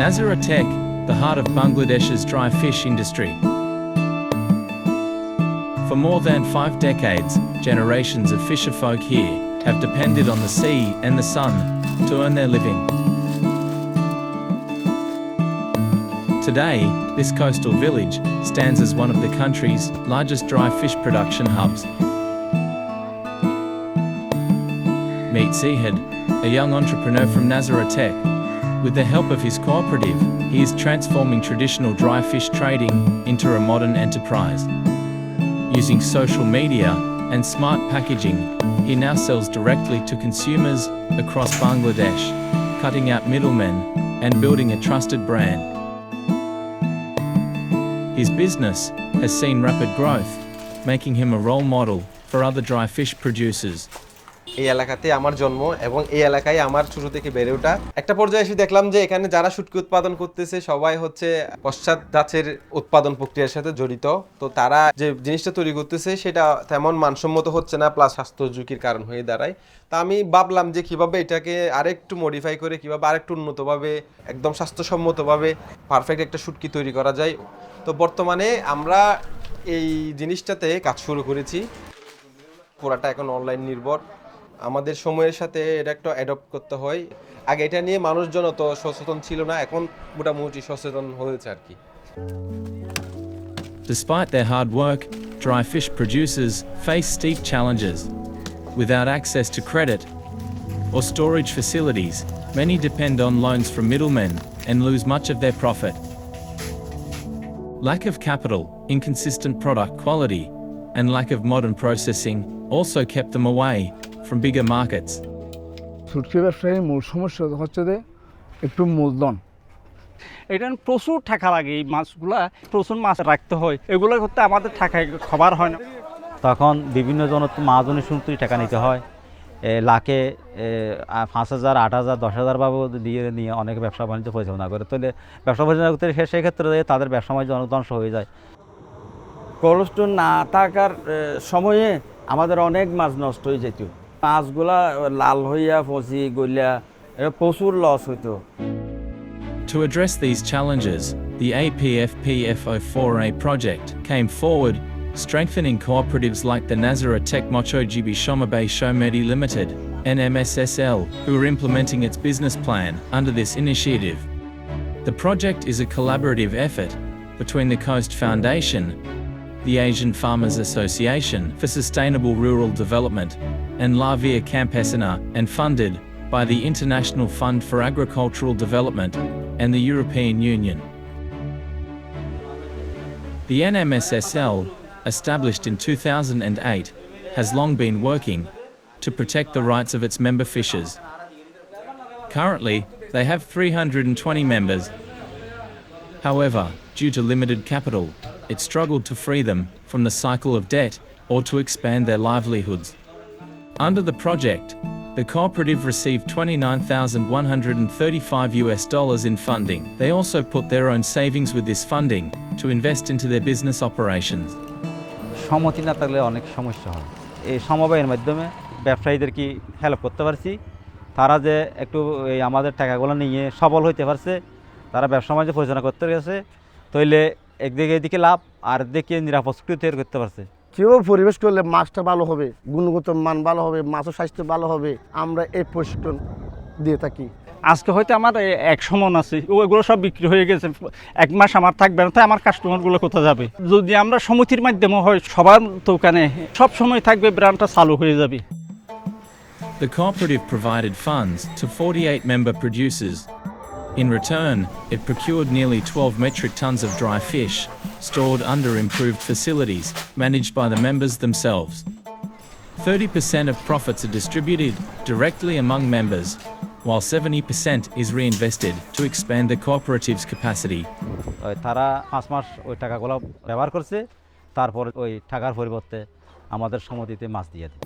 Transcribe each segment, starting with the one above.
Nazara Tech, the heart of Bangladesh's dry fish industry. For more than 5 decades, generations of fisherfolk here have depended on the sea and the sun to earn their living. Today, this coastal village stands as one of the country's largest dry fish production hubs. Meet Zihad, a young entrepreneur from Nazara Tech. With the help of his cooperative, he is transforming traditional dry fish trading into a modern enterprise. Using social media and smart packaging, he now sells directly to consumers across Bangladesh, cutting out middlemen and building a trusted brand. His business has seen rapid growth, making him a role model for other dry fish producers. এই এলাকাতে আমার জন্ম এবং এই এলাকায় আমার ছোট থেকে বেড়ে ওঠা। একটা পর্যায়ে এসে দেখলাম যে এখানে যারা শুটকি উৎপাদন করতেছে সবাই হচ্ছে পশ্চাৎ উৎপাদন প্রক্রিয়ার সাথে জড়িত। তো তারা যে জিনিসটা তৈরি করতেছে সেটা তেমন মানসম্মত হচ্ছে না, প্লাস স্বাস্থ্য ঝুঁকির কারণ হয়ে দাঁড়ায়। তা আমি ভাবলাম যে কিভাবে এটাকে আরেকটু মডিফাই করে কিভাবে আরেকটু উন্নতভাবে একদম স্বাস্থ্যসম্মতভাবে পারফেক্ট একটা শুটকি তৈরি করা যায়। তো বর্তমানে আমরা এই জিনিসটাতে কাজ শুরু করেছি। পুরাটা এখন অনলাইন নির্ভর। আমাদের সময়ের সাথে এটা একটু অ্যাডপ্ট করতে হয়। আগে এটা নিয়ে মানুষজন অত সচেতন ছিল না, এখন মোটামুটি সচেতন হয়েছে আর কি। Despite their hard work, dry fish producers face steep challenges. Without access to credit or storage facilities, many depend on loans from middlemen and lose much of their profit. Lack of capital, inconsistent product quality, and lack of modern processing also kept them away from bigger markets. শুটকি ব্যবসায়ীর মূল সমস্যা হচ্ছে যে একটু মূলধন। এটা প্রচুর টাকা লাগে, এই মাছগুলা প্রচুর মাছ রাখতে হয়, এগুলো করতে আমাদের টাকায় খাবার হয় না। তখন বিভিন্ন জন মাছজনের শুনতেই টাকা নিতে হয়, লাখে 5,000, 8,000, 10,000 বাবু দিয়ে নিয়ে অনেক ব্যবসা বাণিজ্য পরিচালনা করে। তাহলে ব্যবসা পরিচালনা করতে সেক্ষেত্রে তাদের ব্যবসা বাণিজ্য অনেক ধ্বংস হয়ে যায়। কোল্ড স্টোর না থাকার সময়ে আমাদের অনেক মাছ নষ্ট হয়ে যেত, মাছগুলা লাল হইয়া পচি গলিয়া প্রচুর লস হইতো। To address these challenges, the APFPF04A project came forward, strengthening cooperatives like the Nazara Tech Mochojibi Shomabay Shomedi Limited, NMSSL, who are implementing its business plan under this initiative. The project is a collaborative effort between the Coast Foundation, the Asian Farmers Association for Sustainable Rural Development, and La Via Campesina, and funded by the International Fund for Agricultural Development and the European Union. The NMSSL, established in 2008, has long been working to protect the rights of its member fishers. Currently, they have 320 members. However, due to limited capital, it struggled to free them from the cycle of debt or to expand their livelihoods. Under the project, the cooperative received $29,135 in funding. They also put their own savings with this funding to invest into their business operations. সম্মতি না থাকলে অনেক সমস্যা হয়। এই সমবায়ের মাধ্যমে ব্যবসায়ীদের কি হেল্প করতে পারছি, তারা যে একটু এই আমাদের টাকাগুলো নিয়ে সবল হইতে পারছে, তারা ব্যবসা বাণিজ্য পরিচালনা করতে গেছে, তাইলে একদিকে এদিকে লাভ আর একদিকে নিরাপদ তৈরি করতে পারছে। কীভাবে পরিবেশ করলে মাছটা ভালো হবে, গুণগত মান ভালো হবে, মাছের স্বাস্থ্য ভালো হবে, আমরা এই প্রশিক্ষণ দিয়ে থাকি। আজকে হয়তো আমার 100 মন আছে, ওইগুলো সব বিক্রি হয়ে গেছে, 1 মাস আমার থাকবে না, তাই আমার কাস্টমারগুলো কোথায় যাবে? যদি আমরা সমিতির মাধ্যমে হয়, সবার দোকানে সব সময় থাকবে, ব্র্যান্ডটা চালু হয়ে যাবে। The cooperative provided funds to 48 member producers. In return, it procured nearly 12 metric tons of dry fish, stored under improved facilities, managed by the members themselves. 30% of profits are distributed directly among members, while 70% is reinvested to expand the cooperative's capacity. তারা 5 মাস ওই টাকাগুলো ব্যবহার করছে, তারপর ওই টাকার পরিবর্তে আমাদের সমিতিতে মাছ দিয়ে দেয়।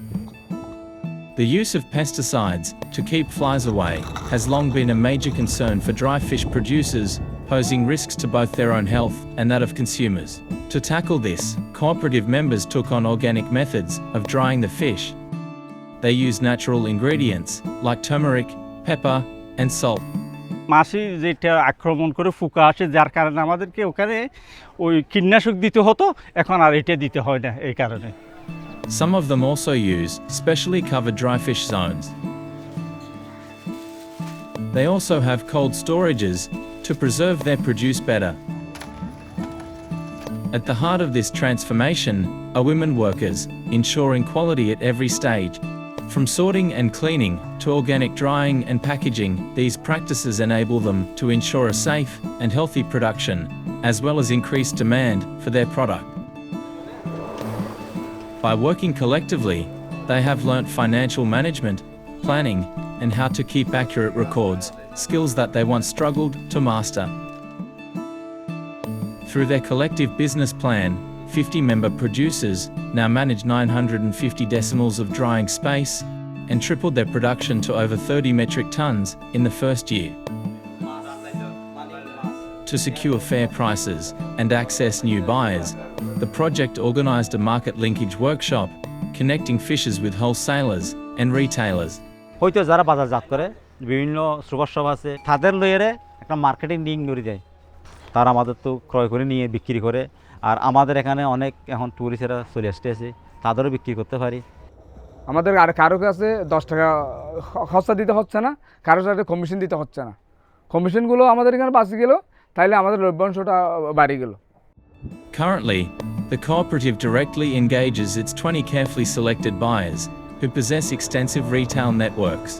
The use of pesticides to keep flies away has long been a major concern for dry fish producers, posing risks to both their own health and that of consumers. To tackle this, cooperative members took on organic methods of drying the fish. They use natural ingredients like turmeric, pepper, and salt. মাছি যেটা আক্রমণ করে ফুকা আসে, যার কারণে আমাদেরকে ওখানে ওই কীটনাশক দিতে হতো, এখন আর এটা দিতে হয় না এই কারণে। Some of them also use specially covered dry fish zones. They also have cold storages to preserve their produce better. At the heart of this transformation are women workers, ensuring quality at every stage. From sorting and cleaning to organic drying and packaging, these practices enable them to ensure a safe and healthy production, as well as increased demand for their product. By working collectively, they have learnt financial management, planning, and how to keep accurate records, skills that they once struggled to master. Through their collective business plan, 50-member producers now manage 950 decimals of drying space and tripled their production to over 30 metric tons in the first year. To secure fair prices and access new buyers, the project organised a market linkage workshop connecting fishers with wholesalers and retailers. হয়তো যারা বাজারজাত করে বিভিন্ন super shop আছে, তাদের লইয়ে একটা marketing link করে দেয়, তারা আমাদের তো ক্রয় করে নিয়ে বিক্রি করে। আর আমাদের এখানে অনেক এখন টুরিস্টরা চলে আসতেছে, তাদেরও বিক্রি করতে পারি। আমাদের আর কারো কাছে 10 টাকা খরচা দিতে হচ্ছে না, কারো সাথে কমিশন দিতে হচ্ছে না। কমিশনগুলো আমাদের এখানে বাঁচে গেল, তাইলে আমাদের লভ্যাংশটা বাড়ি গেল। Currently, the cooperative directly engages its 20 carefully selected buyers who possess extensive retail networks.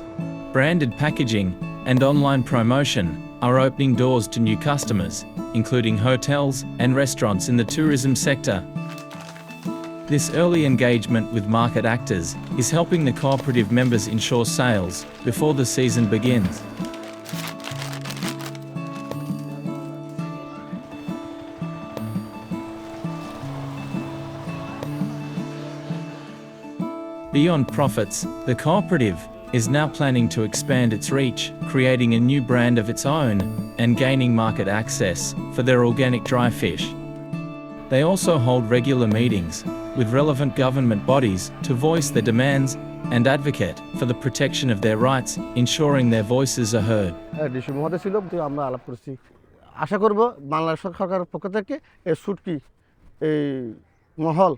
Branded packaging and online promotion are opening doors to new customers, including hotels and restaurants in the tourism sector. This early engagement with market actors is helping the cooperative members ensure sales before the season begins. Beyond profits, the cooperative is now planning to expand its reach, creating a new brand of its own and gaining market access for their organic dry fish. They also hold regular meetings with relevant government bodies to voice their demands and advocate for the protection of their rights, ensuring their voices are heard. DC মহোদয় ছিল, আমরা আলাপ করছি। আশা করব বাংলাদেশ সরকারের পক্ষ থেকে এই ছুটকি এই মহল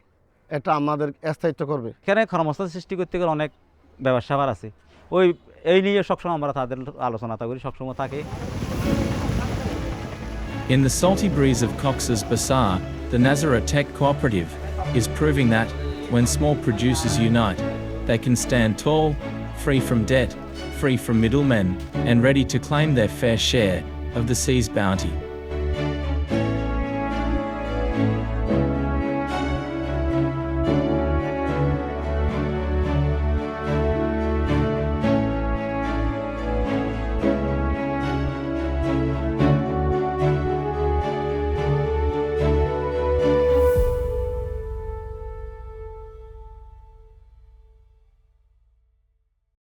এটা আমাদের স্থায়িত্ব করবে। এখানে কর্মসংস্থান সৃষ্টি করতে গেলে অনেক ব্যবসাবার আছে, ওই এই নিয়ে সবসময় আমরা তাদের আলোচনা করি, সবসময় থাকে। In the salty breeze of Cox's Bazar, the Nazareth Tech Cooperative is proving that, when small producers unite, they can stand tall, free from debt, free from middlemen, and ready to claim their fair share of the sea's bounty.